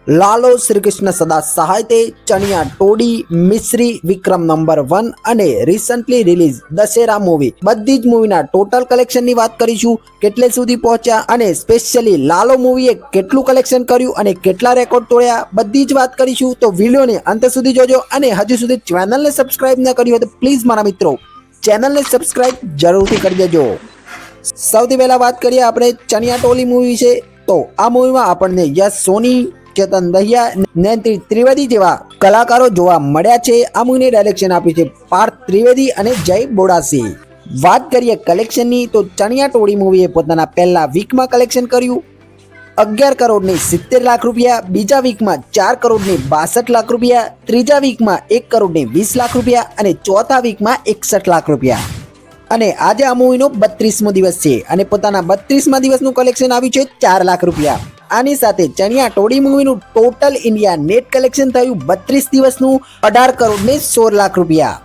લાલો શ્રીકૃષ્ણ સદા સહાયતે ચણિયા ટોડી મિશ્રી વિક્રમ નંબર 1 અને recently release Dussehra movie બધી જ મૂવીના ટોટલ કલેક્શનની વાત કરીશું, કેટલે સુધી પહોંચ્યા અને સ્પેશિયલી લાલો મૂવીએ કેટલું કલેક્શન કર્યું અને કેટલા રેકોર્ડ તોડ્યા બધી જ વાત કરીશું। તો વિડીયોને અંત સુધી જોજો અને હજુ સુધી ચેનલને સબસ્ક્રાઇબ ન કરી હોય તો પ્લીઝ મારા મિત્રો ચેનલને સબસ્ક્રાઇબ જરૂરથી કરી દેજો। સૌથી પહેલા વાત કરીએ આપણે ચણિયા ટોલી મૂવી વિશે। તો આ મૂવીમાં આપણને યશ સોની, ચેતન દહિયા, નૈન્તી ત્રિવેદી જેવા કલાકારો જોવા મળ્યા છે। આ મૂવીને ડાયરેક્શન આપ્યું છે પાર્થ ત્રિવેદી અને જય બોડાસી। વાત કરીએ કલેક્શનની તો ચણિયા ટોળી મૂવીએ પોતાના પહેલા વીકમાં કલેક્શન કર્યું 11 કરોડની 70 લાખ રૂપિયા, બીજા વીકમાં 4 કરોડની 62 લાખ રૂપિયા, ત્રીજા વીકમાં 1 કરોડની 20 લાખ રૂપિયા અને ચોથા વીકમાં 61 લાખ રૂપિયા। અને આજે આ મૂવીનો 32મો દિવસ છે અને પોતાના 32મા દિવસનું કલેક્શન આવ્યું છે 4 લાખ રૂપિયા। આની સાથે ચણિયા ટોળી મૂવીનું ટોટલ ઇન્ડિયા નેટ કલેક્શન થયું 32 દિવસનું 18 કરોડ ને 16 લાખ રૂપિયા।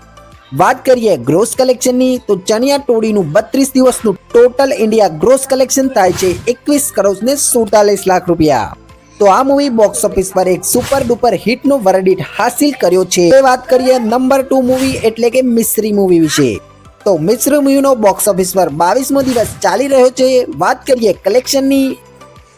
વાત કરીએ ગ્રોસ કલેક્શનની તો ચણિયા ટોળીનું 32 દિવસનું ટોટલ ઇન્ડિયા ગ્રોસ કલેક્શન થાય છે 21 કરોડ ને 47 લાખ રૂપિયા। તો આ મૂવી બોક્સ ઓફિસ પર એક સુપર ડુપર હિટનો વર્ડિટ હાસિલ કર્યો છે। હવે વાત કરીએ નંબર 2 મૂવી એટલે કે મિશ્રી મૂવી વિશે। તો મિશ્રી મૂવીનો બોક્સ ઓફિસ પર 22મો દિવસ ચાલી રહ્યો છે। વાત કરીએ કલેક્શનની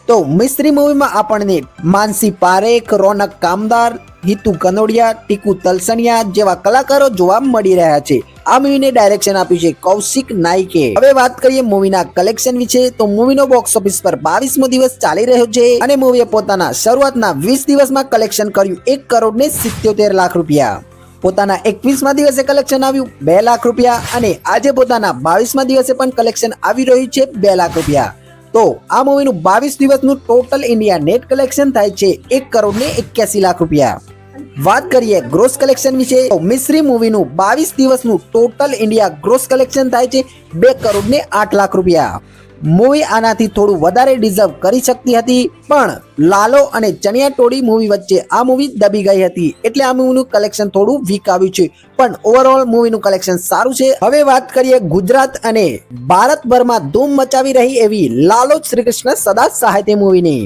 તો મિશ્રી મૂવીમાં આપણને માનસી પારેખ, રોનક કામદાર, હિતુ કનોડિયા, ટીકુ તલસણિયા જેવા કલાકારો જોવા મળી રહ્યા છે। આ મૂવીને ડાયરેક્શન આપ્યું છે કૌશિક નાઈકે। હવે વાત કરીએ મૂવીના કલેક્શન વિશે તો મૂવીનો બોક્સ ઓફિસ પર 22મો દિવસ ચાલી રહ્યો છે અને મૂવીએ પોતાના શરૂઆતના 20 દિવસમાં કલેક્શન કર્યું 1 કરોડ ને 77 લાખ રૂપિયા। પોતાના 21મા દિવસે કલેક્શન આવ્યું 2 લાખ રૂપિયા અને આજે પોતાના 22મા દિવસે પણ કલેક્શન આવી રહ્યું છે 2 લાખ રૂપિયા। તો આ મૂવીનું 22 દિવસનું ટોટલ ઇન્ડિયા નેટ કલેક્શન થાય છે 1 કરોડ ને 81 લાખ રૂપિયા। વાત કરીએ ગ્રોસ કલેક્શન વિશે તો મિશ્રી મૂવીનું 22 દિવસનું ટોટલ ઇન્ડિયા ગ્રોસ કલેક્શન થાય છે 2 કરોડ ને 8 લાખ રૂપિયા। મૂવી આનાથી થોડું વધારે ડિઝર્વ કરી શકતી હતી પણ લાલો અને ચણિયા ટોળી મૂવી વચ્ચે આ મૂવી દબી ગઈ હતી એટલે આ મૂવીનું કલેક્શન થોડું વીક આવ્યું છે પણ ઓવરઓલ મૂવીનું કલેક્શન સારું છે। હવે વાત કરીએ ગુજરાત અને ભારતભરમાં ધૂમ મચાવી રહી એવી લાલો શ્રીકૃષ્ણ સદા સહાયતે મૂવીની।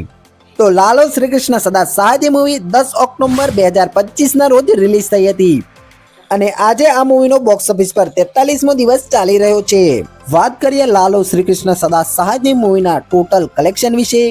તો લાલો શ્રીકૃષ્ણ સદા સહાયતે મૂવી 10 ઓક્ટોબર 2025ના રોજ રિલીઝ થઈ હતી અને આજે આ મૂવીનો બોક્સ ઓફિસ પર 43મો દિવસ ચાલી રહ્યો છે। વાત કરીએ લાલો શ્રીકૃષ્ણ સદા સહાયતે મૂવીના ટોટલ કલેક્શન વિશે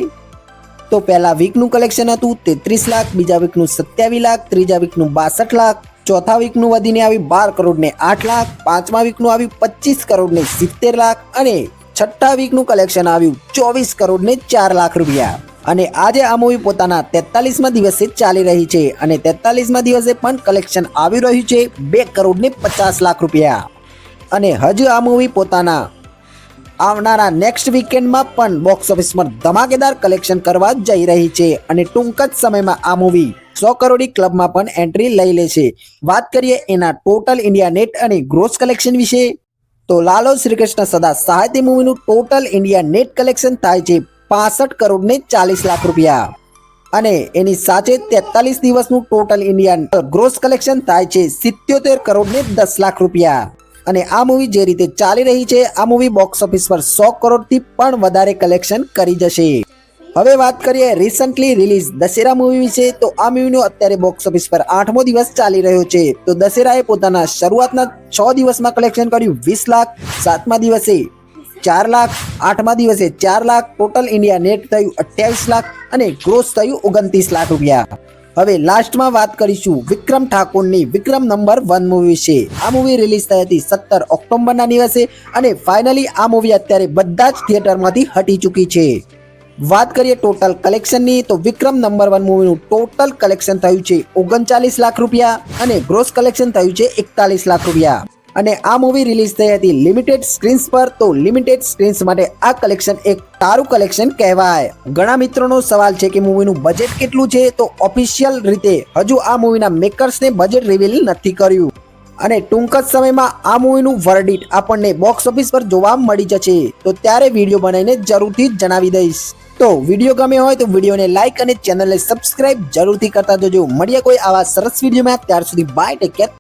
તો પહેલા વીકનું કલેક્શન હતું 33 લાખ, બીજા વીકનું 27 લાખ, ત્રીજા વીકનું 62 લાખ, ચોથા વીકનું વધીને આવ્યું 12 કરોડ ને 8 લાખ, પાંચમા વીકનું આવ્યું 25 કરોડ ને 70 લાખ અને છઠ્ઠા વીકનું કલેક્શન આવ્યું 24 કરોડ ને 4 લાખ રૂપિયા। અને આજે આ મૂવી પોતાના 43મા દિવસે ચાલી રહી છે અને 43મા દિવસે પણ કલેક્શન આવી રહ્યું છે 2 કરોડ ને 50 લાખ રૂપિયા। અને હજુ આ મૂવી પોતાના આવનારા નેક્સ્ટ વીકેન્ડમાં પણ બોક્સ ઓફિસ પર ધમાકેદાર કલેક્શન કરવા જઈ રહી છે અને ટૂંક જ સમયમાં આ મૂવી 100 કરોડી ક્લબમાં પણ એન્ટ્રી લઈ લેશે। વાત કરીએ એના ટોટલ ઇન્ડિયા નેટ અને ગ્રોસ કલેક્શન વિશે તો લાલો શ્રીકૃષ્ણ સદા સહાયતે મૂવીનું ટોટલ ઇન્ડિયા નેટ કલેક્શન થાય છે 65 કરોડ ને 40 લાખ રૂપિયા અને એની સાથે 43 દિવસનું ટોટલ ઇન્ડિયા ગ્રોસ કલેક્શન થાય છે 77 કરોડ ને 10 લાખ રૂપિયા। અને આ મૂવી જે રીતે ચાલી રહી છે આ મૂવી બોક્સ ઓફિસ પર 100 કરોડથી પણ વધારે કલેક્શન કરી જશે। હવે વાત કરીએ રિસન્ટલી રિલીઝ દશેરા મૂવી વિશે તો આ મૂવીનો અત્યારે બોક્સ ઓફિસ પર 8મો દિવસ ચાલી રહ્યો છે। તો દશેરાએ પોતાના શરૂઆતના 6 દિવસમાં કલેક્શન કર્યું 20 લાખ, 7મા દિવસે 4 લાખ, 8મા દિવસે 4 લાખ, ટોટલ ઇન્ડિયા નેટ થયું 28 લાખ અને ગ્રોસ થયું 29 લાખ રૂપિયા। હવે લાસ્ટમાં વાત કરીશું વિક્રમ ઠાકોરની વિક્રમ નંબર 1 મૂવી વિશે। આ મૂવી રિલીઝ થઈ હતી 17 ઓક્ટોબરના દિવસે અને ફાઇનલી આ મૂવી અત્યારે બધા જ થિયેટરમાંથી હટી ચૂકી છે। વાત કરીએ ટોટલ કલેક્શનની તો વિક્રમ નંબર 1 મૂવીનું ટોટલ કલેક્શન થયું છે 39 લાખ રૂપિયા અને ગ્રોસ કલેક્શન થયું છે 41 લાખ રૂપિયા। અને આ મૂવી રિલીઝ થઈ હતી લિમિટેડ સ્ક્રીન્સ પર તો લિમિટેડ સ્ક્રીન્સ માટે આ કલેક્શન એક સારું કલેક્શન કહેવાય। ઘણા મિત્રોનો સવાલ છે કે મૂવીનું બજેટ કેટલું છે તો ઓફિશિયલ રીતે હજુ આ મૂવીના મેકર્સને બજેટ રિવીલ નથી કર્યું અને ટૂંક જ સમયમાં આ મૂવીનું વર્ડિટ આપણને બોક્સ ઓફિસ પર જોવા મળી જશે તો ત્યારે વિડીયો બનાવીને જરૂરથી જણાવી દઈશ। તો વિડીયો ગમ્યો હોય તો વિડીયોને લાઈક અને ચેનલને સબસ્ક્રાઇબ જરૂરથી કરતા જજો। મળીએ કોઈ આવા સરસ વિડીયોમાં, ત્યાર સુધી બાય, ટેક કેર।